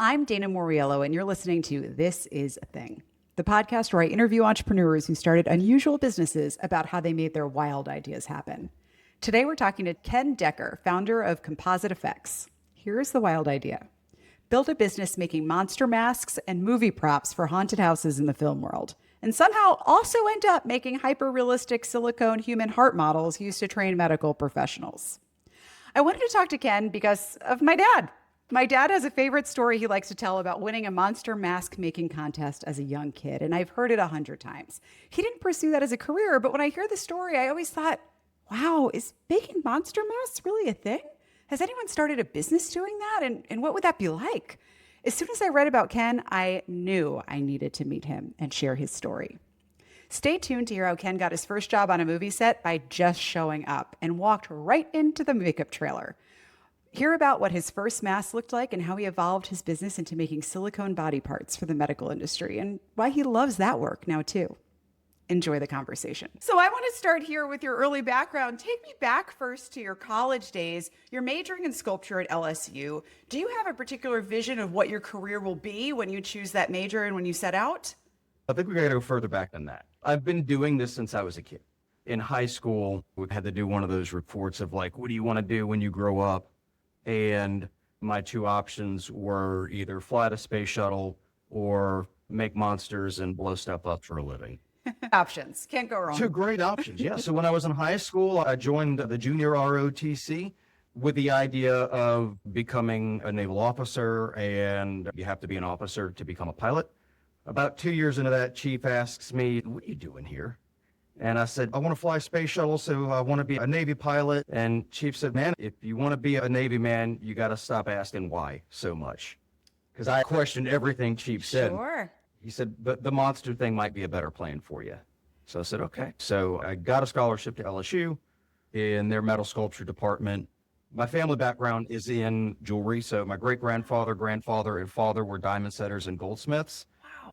I'm Dana Moriello, and you're listening to This Is a Thing, the podcast where I interview entrepreneurs who started unusual businesses about how they made their wild ideas happen. Today, we're talking to Ken Decker, founder of Composite Effects. Here's the wild idea. Build a business making monster masks and movie props for haunted houses in the film world, and somehow also end up making hyperrealistic silicone human heart models used to train medical professionals. I wanted to talk to Ken because of my dad. My dad has a favorite story he likes to tell about winning a monster mask making contest as a young kid, and I've heard it 100 times. He didn't pursue that as a career, but when I hear the story, I always thought, wow, is making monster masks really a thing? Has anyone started a business doing that? And what would that be like? As soon as I read about Ken, I knew I needed to meet him and share his story. Stay tuned to hear how Ken got his first job on a movie set by just showing up and walked right into the makeup trailer. Hear about what his first mask looked like and how he evolved his business into making silicone body parts for the medical industry and why he loves that work now too. Enjoy the conversation. So I want to start here with your early background. Take me back first to your college days. You're majoring in sculpture at LSU. Do you have a particular vision of what your career will be when you choose that major and when you set out? I think we got to go further back than that. I've been doing this since I was a kid. In high school, we had to do one of those reports of like, what do you want to do when you grow up? And my two options were either fly a space shuttle or make monsters and blow stuff up for a living. Options. Can't go wrong. Two great options, yeah. So when I was in high school, I joined the junior ROTC with the idea of becoming a naval officer, and you have to be an officer to become a pilot. About 2 years into that, Chief asks me, what are you doing here? And I said, I want to fly a space shuttle, so I want to be a Navy pilot. And Chief said, man, if you want to be a Navy man, you got to stop asking why so much. Because I questioned everything Chief said. Sure. He said, but the monster thing might be a better plan for you. So I said, okay. So I got a scholarship to LSU in their metal sculpture department. My family background is in jewelry. So my great-grandfather, grandfather, and father were diamond setters and goldsmiths.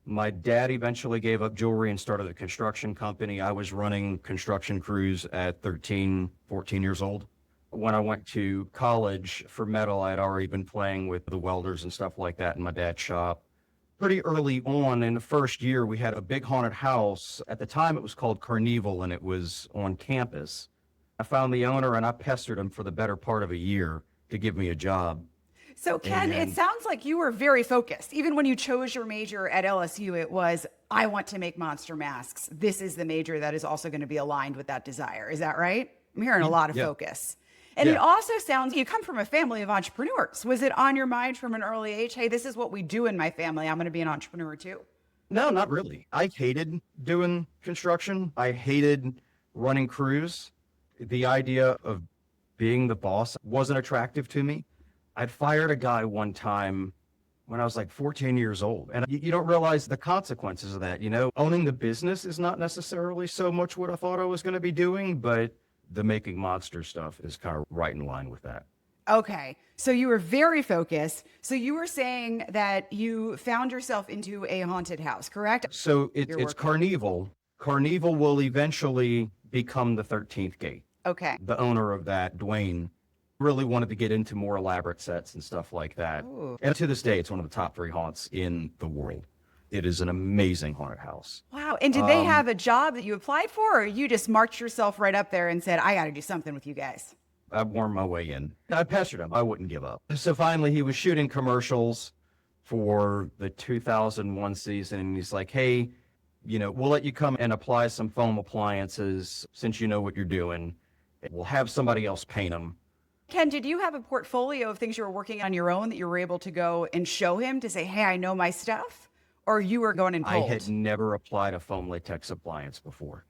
My dad eventually gave up jewelry and started a construction company. I was running construction crews at 13, 14 years old. When I went to college for metal, I had already been playing with the welders and stuff like that in my dad's shop. Pretty early on in the first year, we had a big haunted house. At the time, it was called Carnival, and it was on campus. I found the owner, and I pestered him for the better part of a year to give me a job. So Ken, it sounds like you were very focused. Even when you chose your major at LSU, it was, I want to make monster masks. This is the major that is also going to be aligned with that desire. Is that right? I'm hearing a lot of focus. And it also sounds, you come from a family of entrepreneurs. Was it on your mind from an early age, hey, this is what we do in my family. I'm going to be an entrepreneur too? No, not really. I hated doing construction. I hated running crews. The idea of being the boss wasn't attractive to me. I'd fired a guy one time when I was like 14 years old. And you don't realize the consequences of that. You know, owning the business is not necessarily so much what I thought I was going to be doing, but the making monster stuff is kind of right in line with that. Okay. So you were very focused. So you were saying that you found yourself into a haunted house, correct? So it's Carnival. Carnival will eventually become the 13th Gate. Okay. The owner of that, Dwayne, really wanted to get into more elaborate sets and stuff like that. Ooh. And to this day, it's one of the top 3 haunts in the world. It is an amazing haunted house. Wow. And did they have a job that you applied for, or you just marched yourself right up there and said, I got to do something with you guys? I wormed my way in. I pestered him. I wouldn't give up. So finally, he was shooting commercials for the 2001 season. And he's like, hey, you know, we'll let you come and apply some foam appliances since you know what you're doing. We'll have somebody else paint them. Ken, did you have a portfolio of things you were working on your own that you were able to go and show him to say, hey, I know my stuff? Or you were going in cold? I had never applied a foam latex appliance before.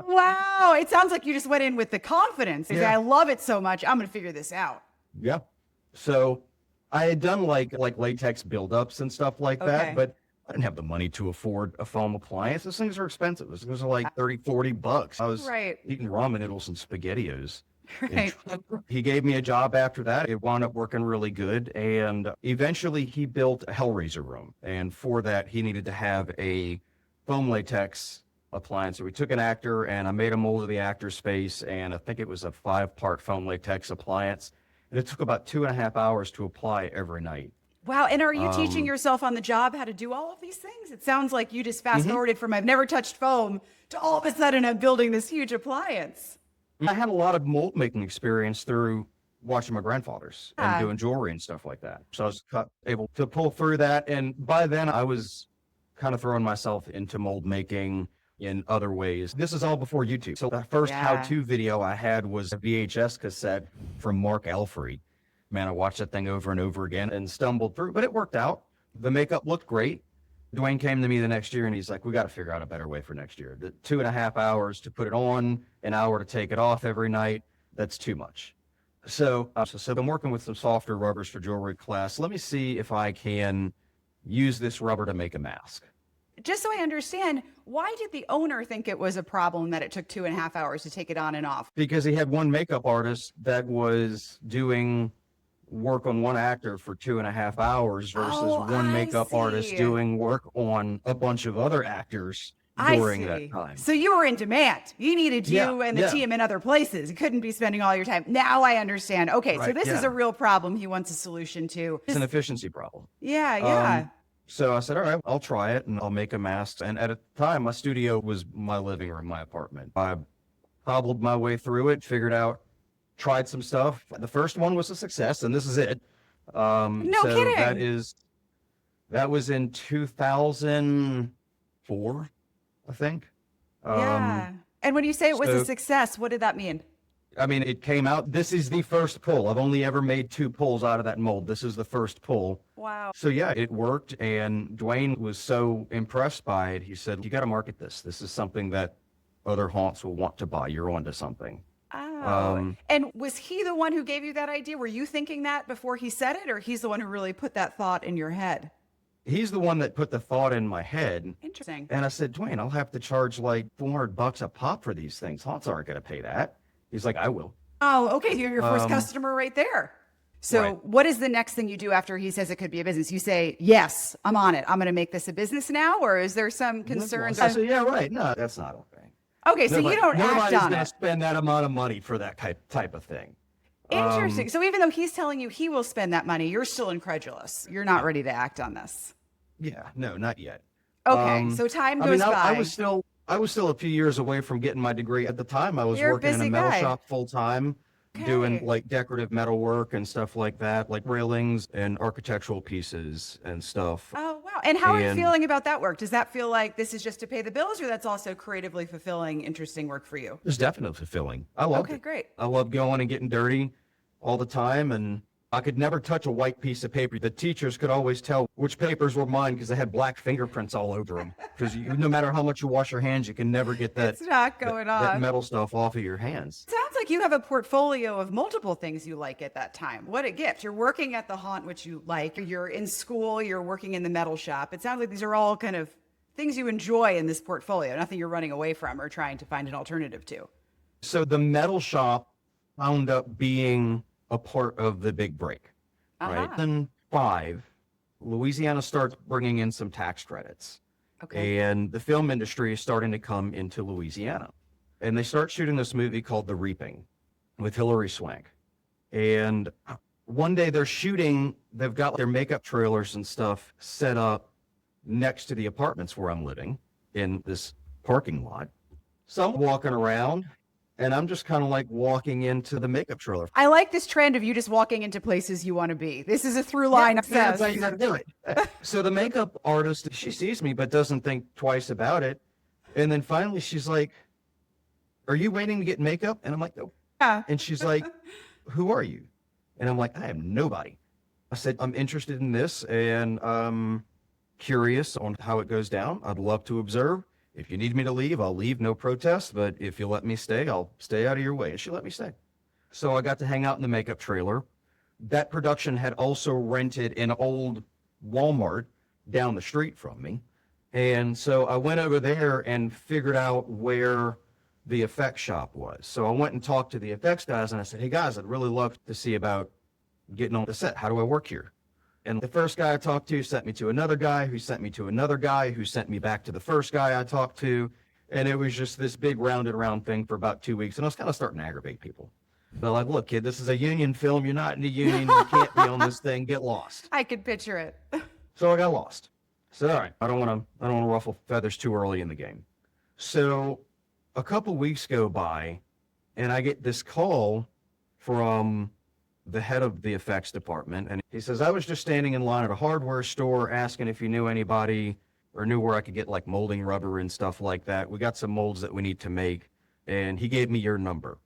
Wow. It sounds like you just went in with the confidence. You say, I love it so much, I'm going to figure this out. Yeah. So I had done like latex buildups and stuff like that, but I didn't have the money to afford a foam appliance. Those things are expensive. Those are like $30-$40. I was eating ramen noodles and SpaghettiOs. Right. He gave me a job after that. It wound up working really good. And eventually he built a Hellraiser room. And for that, he needed to have a foam latex appliance. So we took an actor and I made a mold of the actor's face. And I think it was a 5-part foam latex appliance. And it took about 2.5 hours to apply every night. Wow. And are you teaching yourself on the job how to do all of these things? It sounds like you just fast Mhm. forwarded from I've never touched foam to all of a sudden I'm building this huge appliance. I had a lot of mold making experience through watching my grandfathers and Yeah. doing jewelry and stuff like that. So I was able to pull through that. And by then I was kind of throwing myself into mold making in other ways. This is all before YouTube. So the first Yeah. how-to video I had was a VHS cassette from Mark Alfrey. Man, I watched that thing over and over again and stumbled through, but it worked out. The makeup looked great. Dwayne came to me the next year and he's like, we got to figure out a better way for next year. The 2.5 hours to put it on, an hour to take it off every night, that's too much. So I'm working with some softer rubbers for jewelry class. Let me see if I can use this rubber to make a mask. Just so I understand, why did the owner think it was a problem that it took 2.5 hours to take it on and off? Because he had one makeup artist that was doing work on one actor for 2.5 hours versus Oh, one I makeup artist see. doing work on a bunch of other actors I during see. that time. So you were in demand. You needed you and the team in other places. You couldn't be spending all your time. Now I understand. Okay, so Right, this is yeah. a real problem he wants a solution to. It's an efficiency problem. Yeah. So I said, all right, I'll try it and I'll make a mask. And at the time, my studio was my living room, my apartment. I hobbled my way through it, figured out, tried some stuff. The first one was a success, and this is it. No so kidding. that was in 2004, I think. Yeah. And when you say it was a so- success, what did that mean? I mean, it came out. This is the first pull. I've only ever made 2 pulls out of that mold. This is the first pull. Wow. So yeah, it worked. And Dwayne was so impressed by it. He said, you got to market this. This is something that other haunts will want to buy. You're onto something. Oh. And was he the one who gave you that idea? Were you thinking that before he said it, or he's the one who really put that thought in your head? He's the one that put the thought in my head. Interesting. And I said, Dwayne, I'll have to charge like $400 a pop for these things. Haunts aren't going to pay that. He's like, I will. Oh, okay. You're your first customer right there. So Right. what is the next thing you do after he says it could be a business? You say, yes, I'm on it. I'm going to make this a business now, or is there some concerns? I said, yeah, right. No, that's not okay. Okay, so you don't act Nobody's on going to it. spend that amount of money for that type of thing. Interesting. So even though he's telling you he will spend that money, you're still incredulous. You're not ready to act on this. Yeah, no, not yet. Okay, so time goes by. I was still a few years away from getting my degree. At the time, I was You're a working in a busy metal guy. shop full time, Okay. doing like decorative metal work and stuff like that, like railings and architectural pieces and stuff. Oh, wow. And how are you And- feeling about that work? Does that feel like this is just to pay the bills, or that's also creatively fulfilling, interesting work for you? It was definitely fulfilling. I loved Okay, it. great. I loved going and getting dirty all the time, and I could never touch a white piece of paper. The teachers could always tell which papers were mine because they had black fingerprints all over them. Because no matter how much you wash your hands, you can never get that, It's not going that on. metal stuff off of your hands. Sounds like you have a portfolio of multiple things you like at that time. What a gift. You're working at the haunt, which you like. You're in school. You're working in the metal shop. It sounds like these are all kind of things you enjoy in this portfolio, nothing you're running away from or trying to find an alternative to. So the metal shop wound up being a part of the big break, right? Uh-huh. Then 5, Louisiana starts bringing in some tax credits. Okay. And the film industry is starting to come into Louisiana. And they start shooting this movie called The Reaping with Hilary Swank. And one day they've got their makeup trailers and stuff set up next to the apartments where I'm living in this parking lot. So I'm walking around and I'm just kind of like walking into the makeup trailer. I like this trend of you just walking into places you want to be. This is a through line of That's how this. you gotta do it. So the makeup artist, she sees me but doesn't think twice about it. And then finally she's like, are you waiting to get makeup? And I'm like, no. Yeah. And she's like, who are you? And I'm like, I am nobody. I said, I'm interested in this and I'm curious on how it goes down. I'd love to observe. If you need me to leave, I'll leave, no protest. But if you let me stay, I'll stay out of your way. And she let me stay. So I got to hang out in the makeup trailer. That production had also rented an old Walmart down the street from me. And so I went over there and figured out where the effects shop was. So I went and talked to the effects guys and I said, hey guys, I'd really love to see about getting on the set. How do I work here? And the first guy I talked to sent me to another guy who sent me to another guy who sent me back to the first guy I talked to. And it was just this big rounded around thing for about 2 weeks. And I was kind of starting to aggravate people. They're like, look, kid, this is a union film. You're not in the union. You can't be on this thing. Get lost. I could picture it. So I got lost. So, all right, I don't want to ruffle feathers too early in the game. So a couple weeks go by and I get this call from the head of the effects department. And he says, I was just standing in line at a hardware store asking if you knew anybody or knew where I could get like molding rubber and stuff like that. We got some molds that we need to make. And he gave me your number.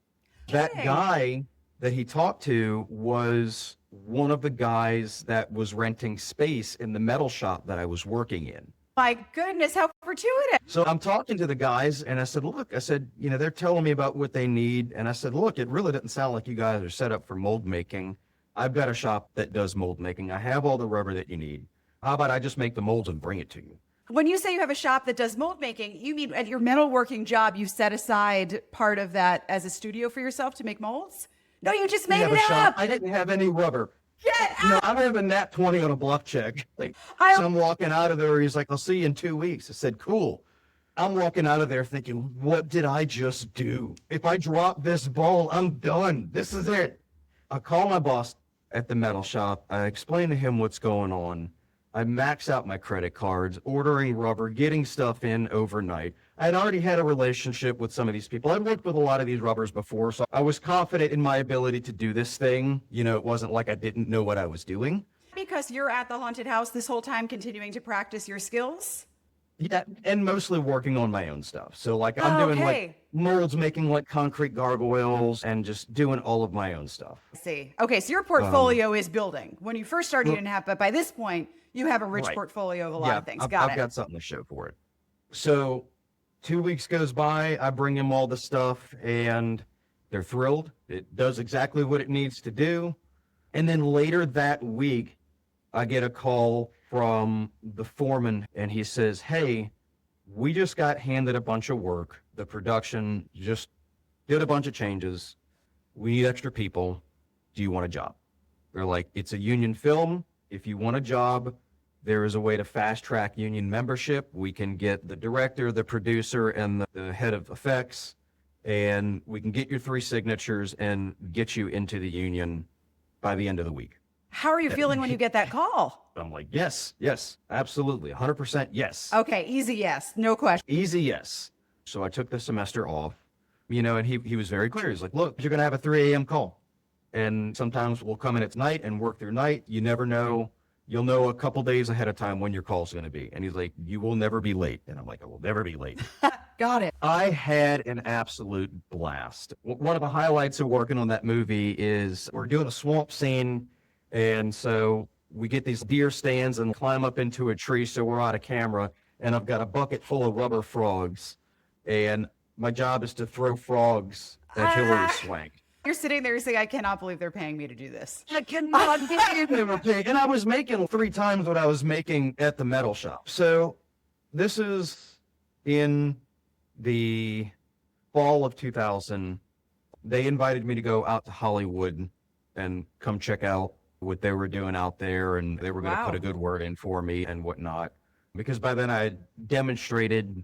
That guy that he talked to was one of the guys that was renting space in the metal shop that I was working in. My goodness, how fortuitous. So I'm talking to the guys and I said, look, I said, you know, they're telling me about what they need. And I said, look, it really doesn't sound like you guys are set up for mold making. I've got a shop that does mold making. I have all the rubber that you need. How about I just make the molds and bring it to you? When you say you have a shop that does mold making, you mean at your metalworking job, you set aside part of that as a studio for yourself to make molds? No, you just made it up. I didn't have any rubber. Get out. No, I'm having that 20 on a bluff check. So I'm walking out of there. He's like, I'll see you in 2 weeks. I said, cool. I'm walking out of there thinking, what did I just do? If I drop this ball, I'm done. This is it. I call my boss at the metal shop. I explain to him what's going on. I max out my credit cards, ordering rubber, getting stuff in overnight. I had already had a relationship with some of these people. I'd worked with a lot of these rubbers before, so I was confident in my ability to do this thing. You know, it wasn't like I didn't know what I was doing. Because you're at the haunted house this whole time continuing to practice your skills? Yeah, and mostly working on my own stuff. So like I'm doing like molds, making like concrete gargoyles and just doing all of my own stuff. I see. Okay, so your portfolio is building. When you first started, you didn't have, but by this point, you have a rich portfolio of a lot of things. I've Got got something to show for it. So 2 weeks goes by, I bring them all the stuff and they're thrilled. It does exactly what it needs to do. And then later that week, I get a call from the foreman and he says, hey, we just got handed a bunch of work. The production just did a bunch of changes. We need extra people. Do you want a job? They're like, it's a union film. If you want a job, there is a way to fast track union membership. We can get the director, the producer, and the head of effects, and we can get your 3 signatures and get you into the union by the end of the week. How are you feeling when you get that call? I'm like, yes, absolutely, 100% yes. Okay, easy yes, no question. Easy yes. So I took the semester off, you know, and he was very clear. He's like, look, you're going to have a 3 a.m. call. And sometimes we'll come in at night and work through night. You never know. You'll know a couple days ahead of time when your call's going to be. And he's like, you will never be late. And I'm like, I will never be late. Got it. I had an absolute blast. One of the highlights of working on that movie is we're doing a swamp scene. And so we get these deer stands and climb up into a tree so we're out of camera. And I've got a bucket full of rubber frogs. And my job is to throw frogs at Hillary Swank. You're sitting there saying, I cannot believe they're paying me to do this. I cannot believe they were paying. And I was making 3 times what I was making at the metal shop. So this is in the fall of 2000. They invited me to go out to Hollywood and come check out what they were doing out there. And they were going to put a good word in for me and whatnot. Because by then I had demonstrated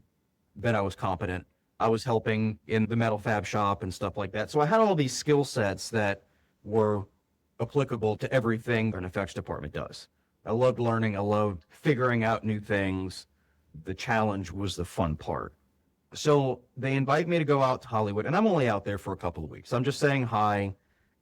that I was competent. I was helping in the metal fab shop and stuff like that. So I had all these skill sets that were applicable to everything an effects department does. I loved learning. I loved figuring out new things. The challenge was the fun part. So they invite me to go out to Hollywood, and I'm only out there for a couple of weeks. I'm just saying hi,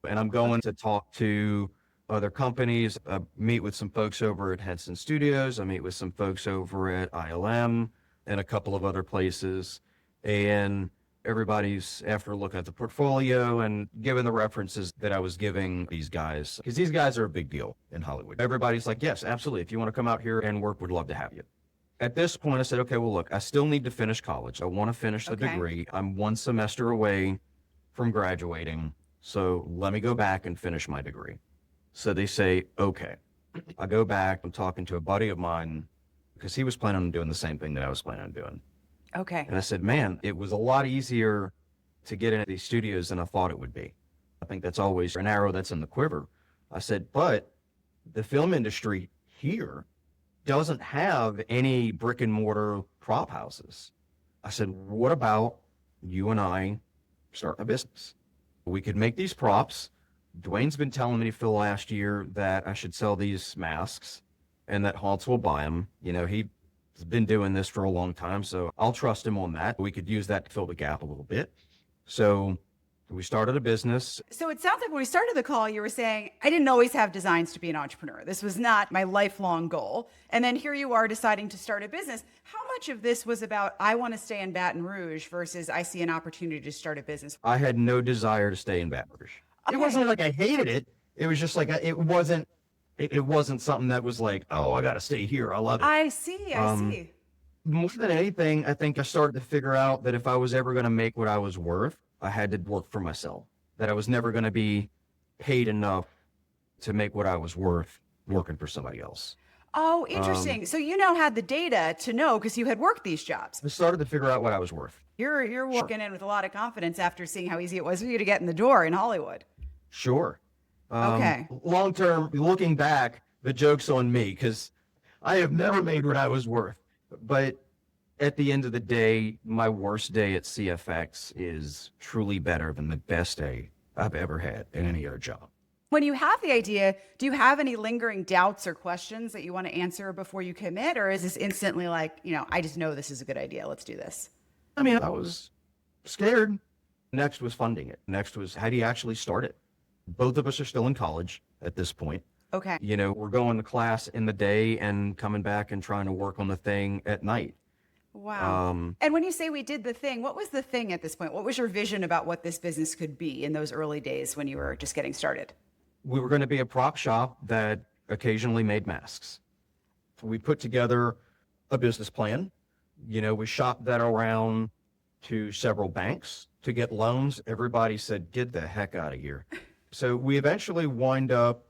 and I'm going to talk to other companies. I meet with some folks over at Henson Studios. I meet with some folks over at ILM and a couple of other places. And everybody's after looking at the portfolio and giving the references that I was giving these guys, because these guys are a big deal in Hollywood. Everybody's like, yes, absolutely. If you want to come out here and work, we'd love to have you. At this point, I said, okay, well, look, I still need to finish college. I want to finish the degree. I'm 1 semester away from graduating. So let me go back and finish my degree. So they say, okay. I go back. I'm talking to a buddy of mine because he was planning on doing the same thing that I was planning on doing. Okay. And I said, man, it was a lot easier to get into these studios than I thought it would be. I think that's always an arrow that's in the quiver. I said, but the film industry here doesn't have any brick and mortar prop houses. I said, what about you and I start a business? We could make these props. Dwayne's been telling me for the last year that I should sell these masks and that haunts will buy them. He's been doing this for a long time, so I'll trust him on that. We could use that to fill the gap a little bit. So we started a business. So it sounds like when we started the call, you were saying, I didn't always have designs to be an entrepreneur. This was not my lifelong goal. And then here you are deciding to start a business. How much of this was about, I want to stay in Baton Rouge versus I see an opportunity to start a business? I had no desire to stay in Baton Rouge. Okay. It wasn't like I hated it. It was just like, it wasn't something that was like, oh, I got to stay here. I love it. I see. More than anything, I think I started to figure out that if I was ever going to make what I was worth, I had to work for myself, that I was never going to be paid enough to make what I was worth working for somebody else. Oh, interesting. So you now had the data to know because you had worked these jobs. I started to figure out what I was worth. You're walking in with a lot of confidence after seeing how easy it was for you to get in the door in Hollywood. Sure. Okay. Long term, looking back, the joke's on me because I have never made what I was worth. But at the end of the day, my worst day at CFX is truly better than the best day I've ever had in any other job. When you have the idea, do you have any lingering doubts or questions that you want to answer before you commit? Or is this instantly like, I just know this is a good idea. Let's do this. I mean, I was scared. Next was funding it. Next was, how do you actually start it? Both of us are still in college at this point. Okay. We're going to class in the day and coming back and trying to work on the thing at night. Wow. And when you say we did the thing, what was the thing at this point? What was your vision about what this business could be in those early days when you were just getting started? We were going to be a prop shop that occasionally made masks. We put together a business plan. We shopped that around to several banks to get loans. Everybody said, get the heck out of here. So we eventually wind up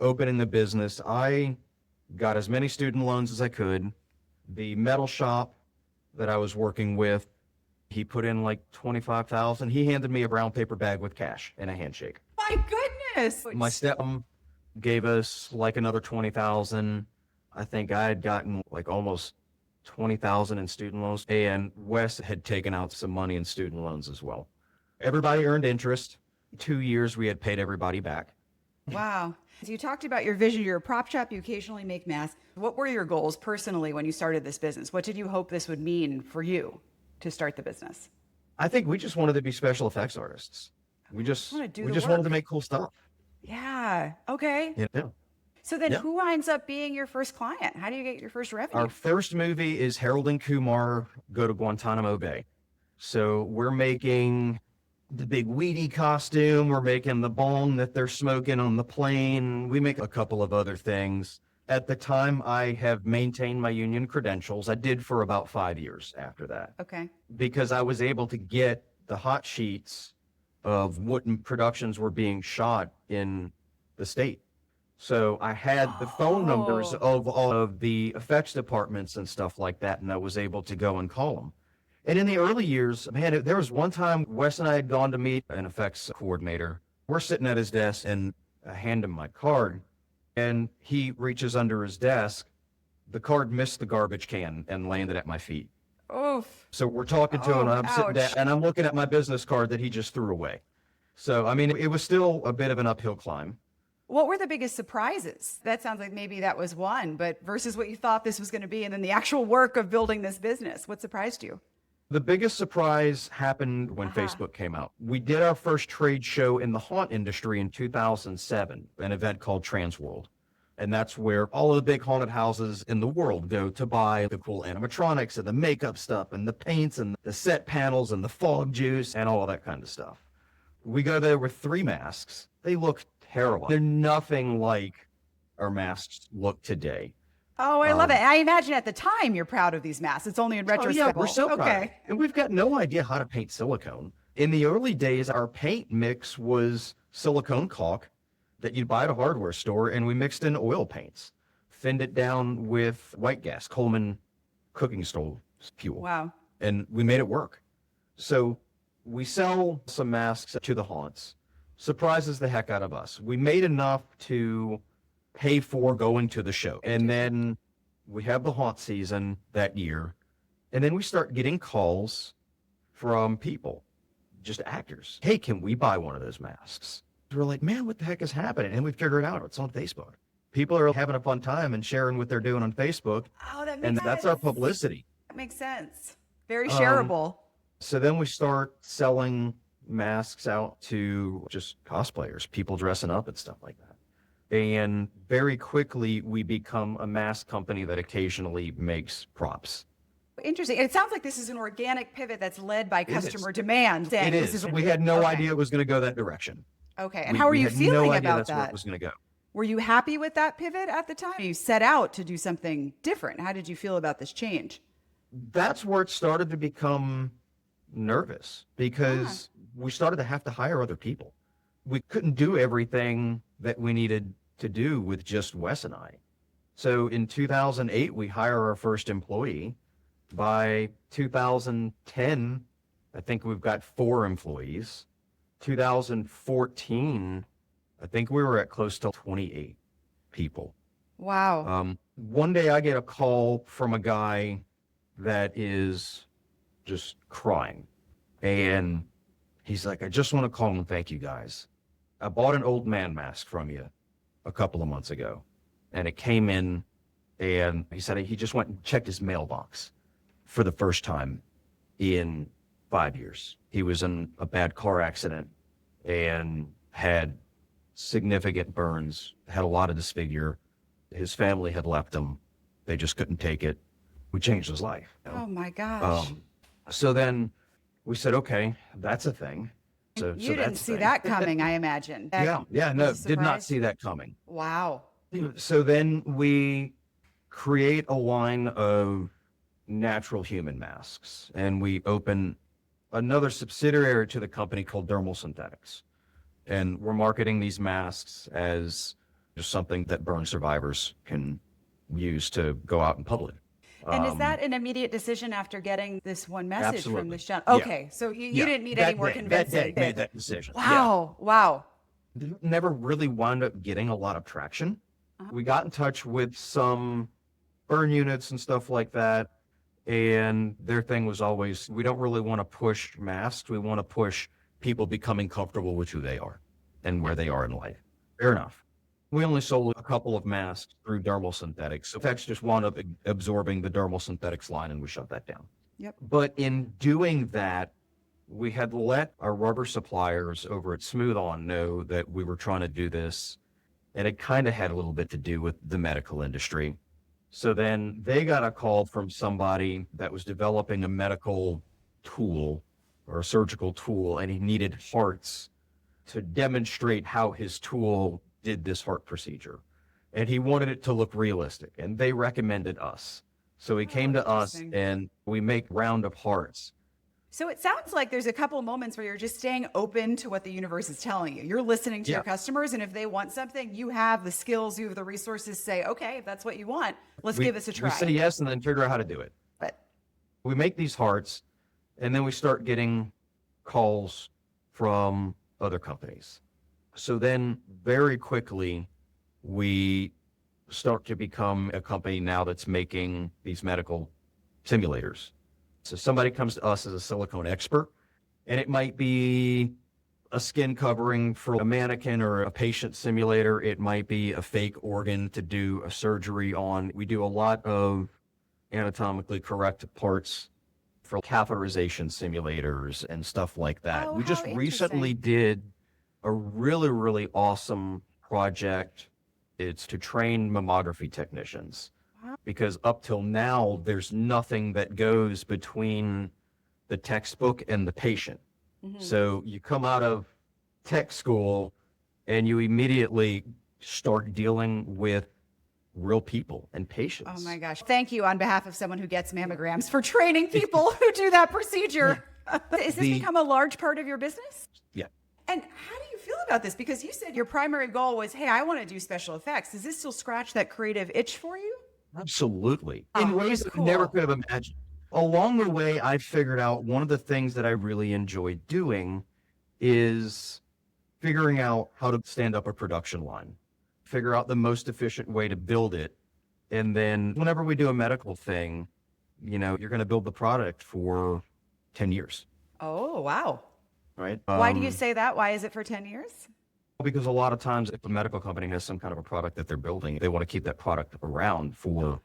opening the business. I got as many student loans as I could. The metal shop that I was working with, he put in like $25,000. He handed me a brown paper bag with cash and a handshake. My goodness. My stepmom gave us like another $20,000. I think I had gotten like almost $20,000 in student loans, and Wes had taken out some money in student loans as well. Everybody earned interest. 2 years we had paid everybody back. Wow. So you talked about your vision. You're a prop shop. You occasionally make masks. What were your goals personally when you started this business? What did you hope this would mean for you to start the business? I think we just wanted to be special effects artists. We just wanted to make cool stuff. Yeah. Okay. Yeah. So then who winds up being your first client? How do you get your first revenue? Our first movie is Harold and Kumar Go to Guantanamo Bay. So we're making the big weedy costume. We're making the bong that they're smoking on the plane. We make a couple of other things. At the time, I have maintained my union credentials. I did for about 5 years after that. Okay. Because I was able to get the hot sheets of what productions were being shot in the state. So I had the phone numbers of all of the effects departments and stuff like that, and I was able to go and call them. And in the early years, man, there was one time Wes and I had gone to meet an effects coordinator. We're sitting at his desk, and I hand him my card, and he reaches under his desk. The card missed the garbage can and landed at my feet. Oof. So we're talking to him, and I'm sitting down, and I'm looking at my business card that he just threw away. So, I mean, it was still a bit of an uphill climb. What were the biggest surprises? That sounds like maybe that was one, but versus what you thought this was going to be, and then the actual work of building this business. What surprised you? The biggest surprise happened when Facebook came out. We did our first trade show in the haunt industry in 2007, an event called Transworld. And that's where all of the big haunted houses in the world go to buy the cool animatronics and the makeup stuff and the paints and the set panels and the fog juice and all of that kind of stuff. We go there with 3 masks. They look terrible. They're nothing like our masks look today. Oh, I love it. I imagine at the time you're proud of these masks. It's only in retrospect. Oh, yeah, we're so proud. And we've got no idea how to paint silicone. In the early days, our paint mix was silicone caulk that you'd buy at a hardware store, and we mixed in oil paints, thinned it down with white gas, Coleman cooking stove fuel. Wow. And we made it work. So we sell some masks to the haunts. Surprises the heck out of us. We made enough to pay for going to the show. And then we have the haunt season that year. And then we start getting calls from people. just actors. Hey, can we buy one of those masks? We're like, man, what the heck is happening? And we figure it out. It's on Facebook. People are having a fun time and sharing what they're doing on Facebook. Oh, that And makes that's sense. our publicity. That makes sense. Very Um, shareable. So then we start selling masks out to just cosplayers, people dressing up and stuff like that. And very quickly, we become a mask company that occasionally makes props. Interesting. It sounds like this is an organic pivot that's led by customer demand. It This is. We had no okay. idea it was going to go that direction. Okay. And how are you had feeling no idea about that's where it that? was going to go. Were you happy with that pivot at the time? You set out to do something different. How did you feel about this change? That's where it started to become nervous because we started to have to hire other people. We couldn't do everything that we needed to do with just Wes and I. So in 2008, we hire our first employee. By 2010, I think we've got 4 employees. 2014, I think we were at close to 28 people. Wow. One day I get a call from a guy that is just crying. And he's like, I just want to call and thank you guys. I bought an old man mask from you a couple of months ago. And it came in, and he said he just went and checked his mailbox for the first time in 5 years. He was in a bad car accident and had significant burns, had a lot of disfigure. His family had left him. They just couldn't take it. We changed his life. You know? Oh my gosh. So then we said, okay, that's a thing. So You didn't that's a see thing. that coming, I imagine. Yeah, no, was a did not surprise? see that coming. Wow. So then we create a line of natural human masks, and we open another subsidiary to the company called Dermal Synthetics. And we're marketing these masks as just something that burn survivors can use to go out in public. And is that an immediate decision after getting this one message from Absolutely. this gentleman? Yeah. Okay, so you Yeah, didn't need that any more day- convincing. That day made that decision. Wow. Wow. Yeah. Never really wound up getting a lot of traction. We got in touch with some burn units and stuff like that. And their thing was always, we don't really want to push masks. We want to push people becoming comfortable with who they are and where they are in life. Fair enough. We only sold a couple of masks through Dermal Synthetics. So CFX just wound up absorbing the Dermal Synthetics line, and we shut that down. Yep. But in doing that, we had let our rubber suppliers over at Smooth On know that we were trying to do this. And it kind of had a little bit to do with the medical industry. So then they got a call from somebody that was developing a medical tool or a surgical tool, and he needed hearts to demonstrate how his tool did this heart procedure. And he wanted it to look realistic, and they recommended us. So he came to us, interesting. and we make round of hearts. So it sounds like there's a couple moments where you're just staying open to what the universe is telling you. You're listening to your customers, and if they want something, you have the skills, you have the resources. Say, okay, if that's what you want, let's give us a try. We say yes and then figure out how to do it. But We make these hearts, and then we start getting calls from other companies. So then very quickly, we start to become a company now that's making these medical simulators. So somebody comes to us as a silicone expert, and it might be a skin covering for a mannequin or a patient simulator. It might be a fake organ to do a surgery on. We do a lot of anatomically correct parts for catheterization simulators and stuff like that. Oh, We just how recently interesting. did a really, really awesome project. It's to train mammography technicians. Because up till now, there's nothing that goes between the textbook and the patient. So you come out of tech school and you immediately start dealing with real people and patients. oh my gosh, thank you on behalf of someone who gets mammograms for training people who do that procedure. Has this become a large part of your business? Yeah. And how do you feel about this? Because you said your primary goal was, hey, I want to do special effects. Does this still scratch that creative itch for you? Absolutely. Oh, In ways that I never could have imagined. Along the way, I figured out one of the things that I really enjoy doing is figuring out how to stand up a production line, figure out the most efficient way to build it. And then whenever we do a medical thing, you know, you're going to build the product for 10 years. Oh, wow. right? Why do you say that? Why is it for 10 years? Because a lot of times if a medical company has some kind of a product that they're building, they want to keep that product around for a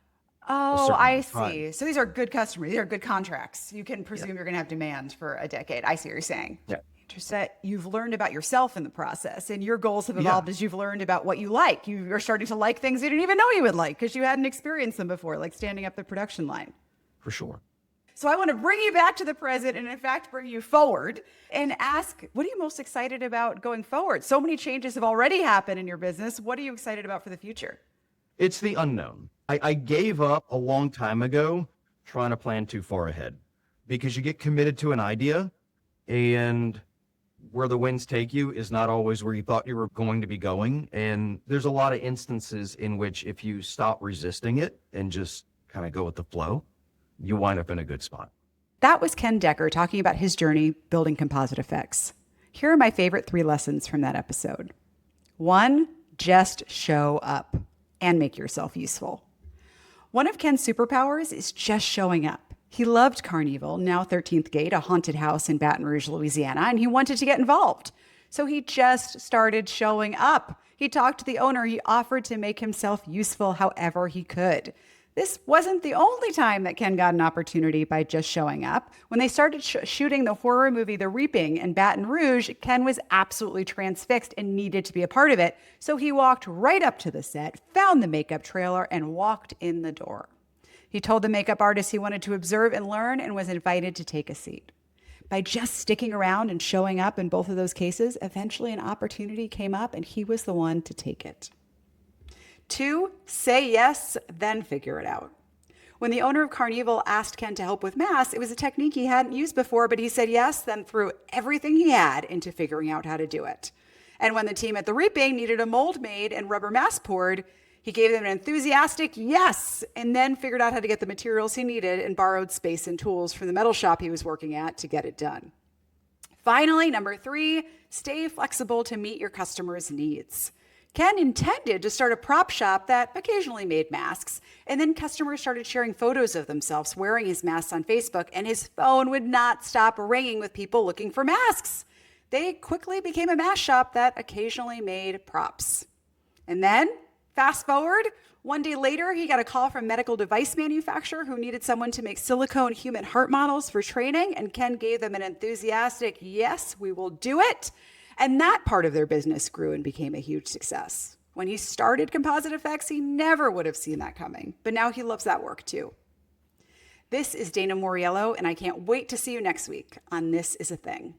Oh, certain amount I of time. see. So these are good customers. These are good contracts. You can presume you're going to have demand for a decade. I see what you're saying. Yeah. Interesting. You've learned about yourself in the process, and your goals have Yeah. evolved as you've learned about what you like. You are starting to like things you didn't even know you would like because you hadn't experienced them before, like standing up the production line. For sure. So I want to bring you back to the present and in fact bring you forward and ask, what are you most excited about going forward? So many changes have already happened in your business. What are you excited about for the future? It's the unknown. I gave up a long time ago trying to plan too far ahead because you get committed to an idea and where the winds take you is not always where you thought you were going to be going. And there's a lot of instances in which if you stop resisting it and just kind of go with the flow, you wind up in a good spot. That was Ken Decker talking about his journey building Composite Effects. Here are my favorite 3 lessons from that episode. 1, just show up and make yourself useful. One of Ken's superpowers is just showing up. He loved Carnival, now 13th Gate, a haunted house in Baton Rouge, Louisiana, and he wanted to get involved. So he just started showing up. He talked to the owner. He offered to make himself useful however he could. This wasn't the only time that Ken got an opportunity by just showing up. When they started shooting the horror movie The Reaping in Baton Rouge, Ken was absolutely transfixed and needed to be a part of it. So he walked right up to the set, found the makeup trailer, and walked in the door. He told the makeup artist he wanted to observe and learn and was invited to take a seat. By just sticking around and showing up in both of those cases, eventually an opportunity came up and he was the one to take it. 2, say yes, then figure it out. When the owner of Carnival asked Ken to help with masks, it was a technique he hadn't used before, but he said yes, then threw everything he had into figuring out how to do it. And when the team at The Reaping needed a mold made and rubber mask poured, he gave them an enthusiastic yes, and then figured out how to get the materials he needed and borrowed space and tools from the metal shop he was working at to get it done. Finally, number 3, stay flexible to meet your customers' needs. Ken intended to start a prop shop that occasionally made masks, and then customers started sharing photos of themselves wearing his masks on Facebook, and his phone would not stop ringing with people looking for masks. They quickly became a mask shop that occasionally made props. And then, fast forward, one day later, he got a call from a medical device manufacturer who needed someone to make silicone human heart models for training, and Ken gave them an enthusiastic, yes, we will do it. And that part of their business grew and became a huge success. When he started Composite Effects, he never would have seen that coming, but now he loves that work too. This is Dana Moriello, and I can't wait to see you next week on This Is a Thing.